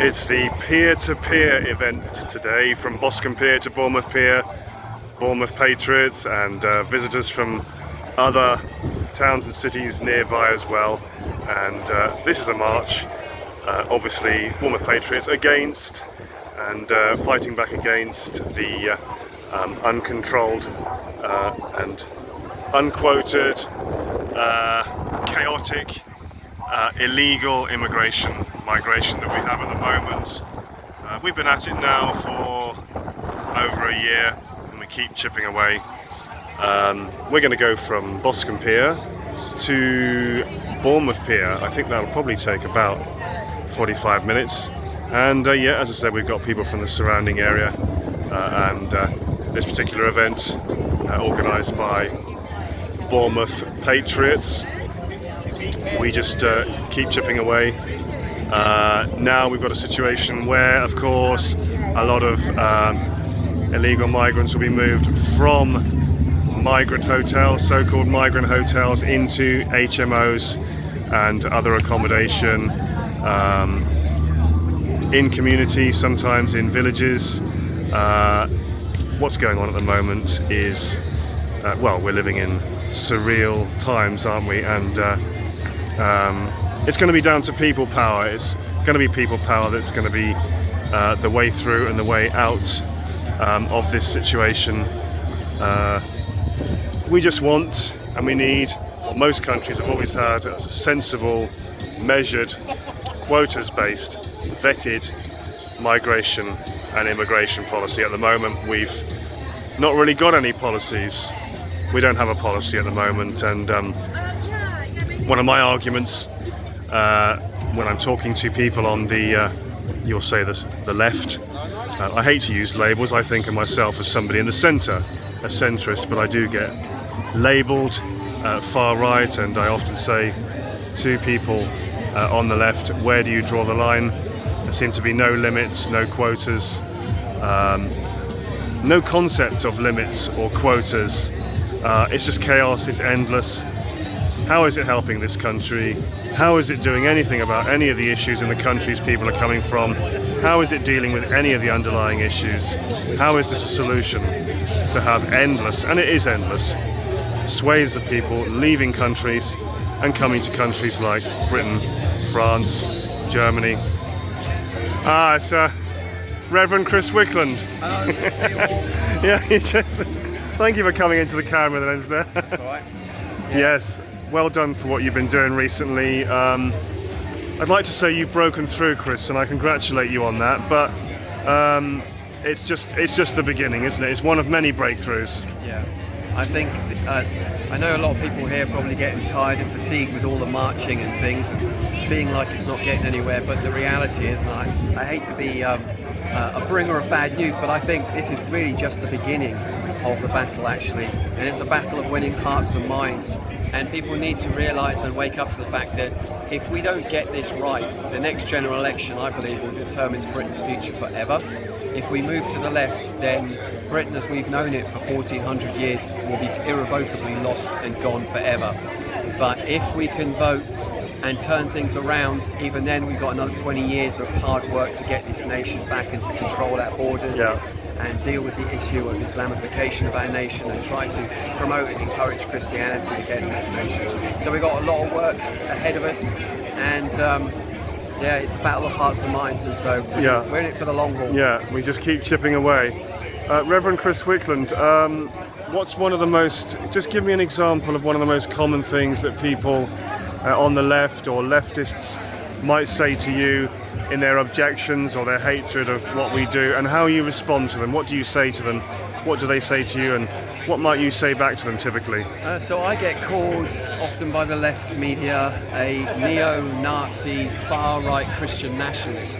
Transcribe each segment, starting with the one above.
It's the peer-to-peer event today from Boscombe Pier to Bournemouth Pier, Bournemouth Patriots and visitors from other towns and cities nearby as well. And this is a march, obviously Bournemouth Patriots against and fighting back against the uncontrolled and unquoted, chaotic, illegal migration that we have at the moment. We've been at it now for over a year and we keep chipping away. We're going to go from Boscombe Pier to Bournemouth Pier. I think that'll probably take about 45 minutes. And yeah, as I said, we've got people from the surrounding area and this particular event organised by Bournemouth Patriots. We just keep chipping away. Now we've got a situation where, of course, a lot of illegal migrants will be moved from migrant hotels, so-called migrant hotels, into HMOs and other accommodation in communities, sometimes in villages. What's going on at the moment is, well, we're living in surreal times, aren't we? And it's going to be down to people power. It's going to be people power that's going to be the way through and the way out of this situation. We just want and we need what most countries have always had, a sensible, measured, quotas-based, vetted migration and immigration policy. At the moment, we've not really got any policies. We don't have a policy at the moment, and one of my arguments when I'm talking to people on the, you'll say the left, I hate to use labels. I think of myself as somebody in the centre, a centrist, but I do get labelled far right, and I often say to people on the left, where do you draw the line? There seem to be no limits, no quotas, no concept of limits or quotas. It's just chaos, it's endless. How is it helping this country? How is it doing anything about any of the issues in the countries people are coming from? How is it dealing with any of the underlying issues? How is this a solution to have endless, and it is endless, swathes of people leaving countries and coming to countries like Britain, France, Germany? It's Reverend Chris Wickland. Yeah, thank you for coming into the camera lens there. That's all right. Yeah. Yes, well done for what you've been doing recently. I'd like to say you've broken through, Chris, and I congratulate you on that, but it's just the beginning, isn't it? It's one of many breakthroughs. Yeah, I think I know a lot of people here are probably getting tired and fatigued with all the marching and things and feeling like it's not getting anywhere, but the reality is, and I hate to be a bringer of bad news, but I think this is really just the beginning of the battle, actually, and it's a battle of winning hearts and minds. And people need to realise and wake up to the fact that if we don't get this right, the next general election, I believe, will determine Britain's future forever. If we move to the left, then Britain as we've known it for 1400 years will be irrevocably lost and gone forever. But if we can vote and turn things around, even then we've got another 20 years of hard work to get this nation back and to control our borders. Yeah. And deal with the issue of Islamification of our nation and try to promote and encourage Christianity again in this nation. So we've got a lot of work ahead of us, and yeah, it's a battle of hearts and minds, and so we're in it for the long haul. Yeah, we just keep chipping away. Reverend Chris Wickland, what's one of the most, just give me an example of one of the most common things that people on the left or leftists might say to you in their objections or their hatred of what we do, and how you respond to them. What do you say to them? What do they say to you, and what might you say back to them typically? So I get called often by the left media a neo-Nazi, far-right Christian nationalist.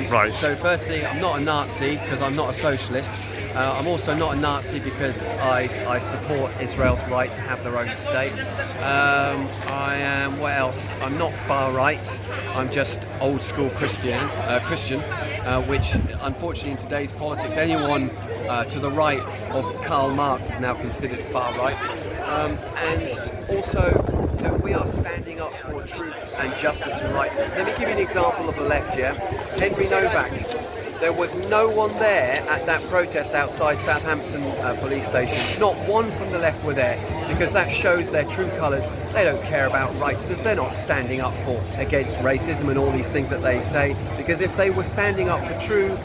Right. So firstly, I'm not a Nazi because I'm not a socialist. I'm also not a Nazi because I support Israel's right to have their own state. I am, what else? I'm not far right. I'm just old school Christian, which unfortunately in today's politics, anyone to the right of Karl Marx is now considered far right. And also that we are standing up for truth and justice and righteousness. Let me give you an example of the left, yeah? Henry Novak. There was no one there at that protest outside Southampton police station. Not one from the left were there, because that shows their true colours. They don't care about righteousness. They're not standing up against racism and all these things that they say. Because if they were standing up for truth,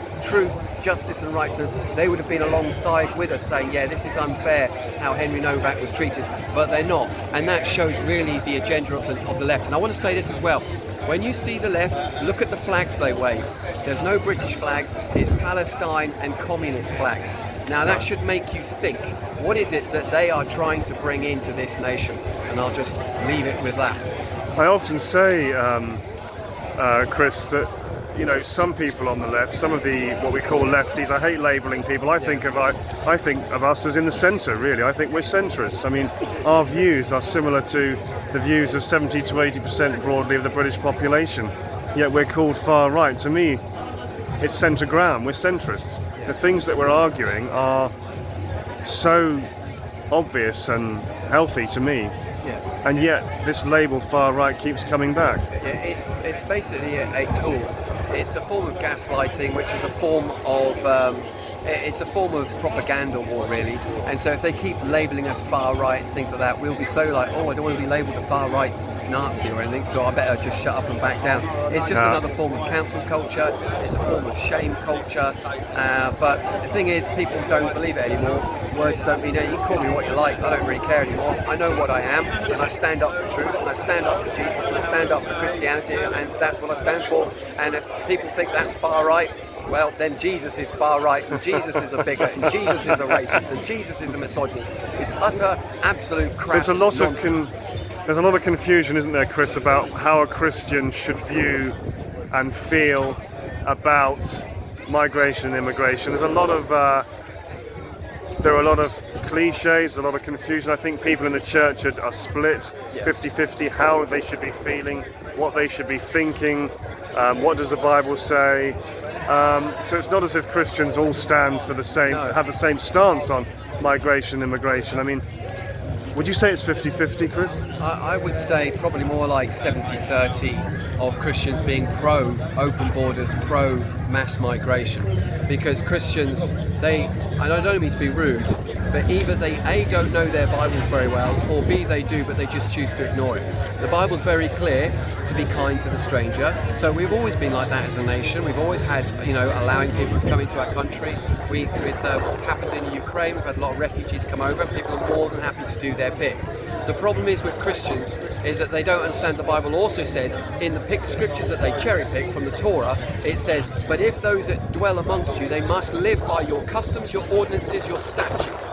justice and righteousness, they would have been alongside with us saying, yeah, this is unfair how Henry Novak was treated. But they're not. And that shows really the agenda of the left. And I want to say this as well. When you see the left, look at the flags they wave. There's no British flags, it's Palestine and communist flags. Now that should make you think, what is it that they are trying to bring into this nation? And I'll just leave it with that. I often say, Chris, that some people on the left, some of the what we call lefties, I hate labelling people. I think of us as in the centre. Really, I think we're centrists. I mean, our views are similar to the views of 70 to 80% broadly of the British population. Yet we're called far right. To me, it's centre ground. We're centrists. The things that we're arguing are so obvious and healthy to me. Yeah. And yet this label far right keeps coming back. Yeah, it's basically a tool. It's a form of gaslighting, which is a form of it's a form of propaganda war, really. And so if they keep labelling us far right and things like that, we'll be so like, oh, I don't want to be labelled a far right Nazi or anything, so I better just shut up and back down. It's just another form of cancel culture. It's a form of shame culture. But the thing is, people don't believe it anymore. Words don't mean anything. You can call me what you like. I don't really care anymore. I know what I am, and I stand up for truth, and I stand up for Jesus, and I stand up for Christianity, and that's what I stand for. And if people think that's far right, well, then Jesus is far right, and Jesus is a bigot, and Jesus is a racist, and Jesus is a misogynist. It's utter, absolute crass nonsense. There's a lot of confusion, isn't there, Chris, about how a Christian should view and feel about migration and immigration. There are a lot of cliches, a lot of confusion. I think people in the church are split 50-50, how they should be feeling, what they should be thinking, what does the Bible say. So it's not as if Christians all stand for have the same stance on migration and immigration. I mean, would you say it's 50-50, Chris? I would say probably more like 70-30 of Christians being pro-open borders, pro-mass migration. Because Christians, and I don't mean to be rude, but either they A, don't know their Bibles very well, or B, they do, but they just choose to ignore it. The Bible's very clear to be kind to the stranger. So we've always been like that as a nation. We've always had, allowing people to come into our country. With what happened in Ukraine, we've had a lot of refugees come over, and people are more than happy to do their bit. The problem is with Christians is that they don't understand the Bible also says in the picked scriptures that they cherry pick from the Torah, it says, but if those that dwell amongst you, they must live by your customs, your ordinances, your statutes.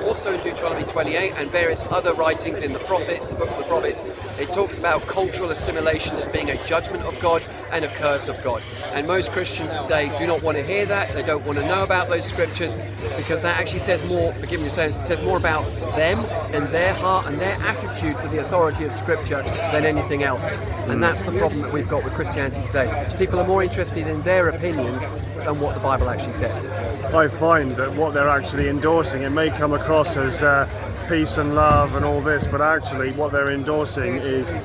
Also in Deuteronomy 28 and various other writings in the prophets, the books of the prophets, it talks about cultural assimilation as being a judgment of God and a curse of God. And most Christians today do not want to hear that. They don't want to know about those scriptures because that actually says more, forgive me for saying, it says more about them and their heart and their attitude to the authority of scripture than anything else. And that's the problem that we've got with Christianity today. People are more interested in their opinions than what the Bible actually says. I find that what they're actually endorsing, it may come across as peace and love and all this, but actually what they're endorsing is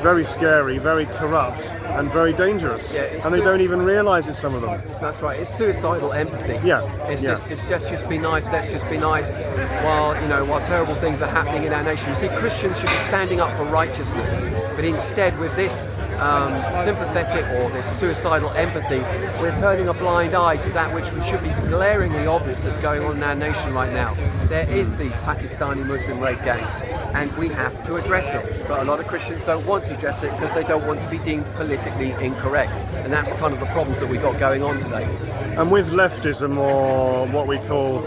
very scary, very corrupt and very dangerous. Yeah, and they don't even realise it, some of them. That's right, it's suicidal empathy. Yeah. It's just be nice, let's just be nice while terrible things are happening in our nation. You see, Christians should be standing up for righteousness, but instead with this sympathetic or this suicidal empathy, we're turning a blind eye to that which should be glaringly obvious that's going on in our nation right now. There is the Pakistani Muslim raid gangs, and we have to address it. But a lot of Christians don't want to address it because they don't want to be deemed politically incorrect. And that's kind of the problems that we've got going on today. And with leftism, or what we call,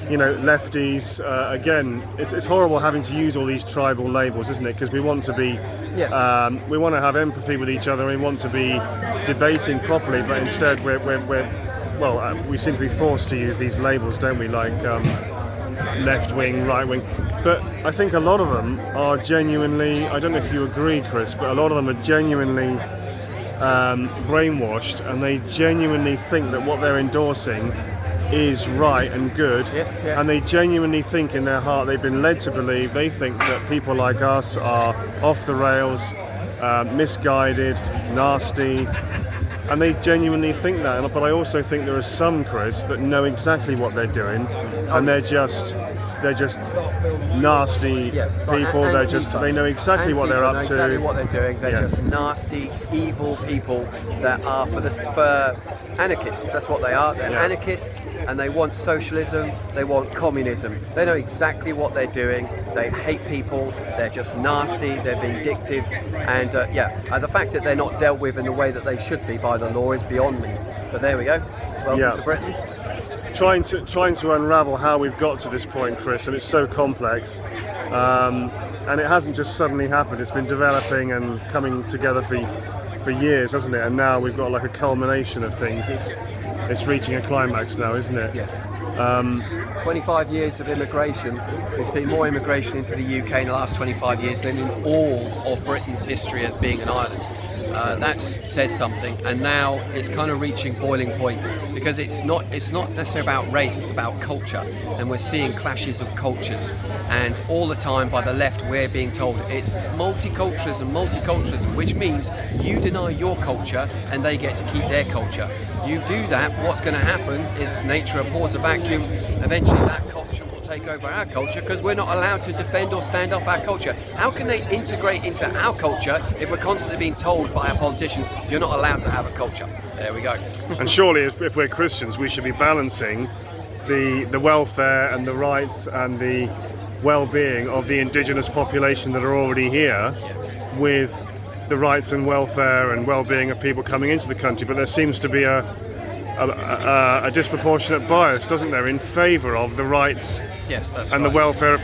lefties, again, it's horrible having to use all these tribal labels, isn't it? Because we want to be, we want to have empathy with each other, we want to be debating properly, but instead we seem to be forced to use these labels, don't we? Like left wing, right wing. But I think a lot of them are genuinely, I don't know if you agree, Chris, but a lot of them are genuinely brainwashed, and they genuinely think that what they're endorsing is right and good, Yes, yeah. and they genuinely think in their heart, they've been led to believe, they think that people like us are off the rails, misguided, nasty, and they genuinely think that. But I also think there are some, Chris, that know exactly what they're doing, and they're just nasty Yes, like people. They know exactly what they're Antifa up know to. exactly what they're doing. They're Yeah. just nasty, evil people that are for anarchists. That's what they are. They're Yeah. anarchists, and they want socialism. They want communism. They know exactly what they're doing. They hate people. They're just nasty. They're vindictive, and the fact that they're not dealt with in the way that they should be by the law is beyond me. But there we go. Welcome Yeah. to Britain. Trying to unravel how we've got to this point, Chris, and it's so complex, and it hasn't just suddenly happened. It's been developing and coming together for years, hasn't it? And now we've got like a culmination of things. It's reaching a climax now, isn't it? Yeah. 25 years of immigration. We've seen more immigration into the UK in the last 25 years than in all of Britain's history as being an island. That says something, and now it's kind of reaching boiling point, because it's not necessarily about race, it's about culture, and we're seeing clashes of cultures, and all the time by the left we're being told it's multiculturalism, which means you deny your culture and they get to keep their culture. You do that, what's going to happen is nature abhors a vacuum. Eventually that culture will take over our culture, because we're not allowed to defend or stand up our culture. How can they integrate into our culture if we're constantly being told by our politicians you're not allowed to have a culture? There we go. And surely, if we're Christians, we should be balancing the welfare and the rights and the well-being of the indigenous population that are already here with the rights and welfare and well-being of people coming into the country. But there seems to be a disproportionate bias, doesn't there, in favour of the rights Yes, that's and right. the welfare of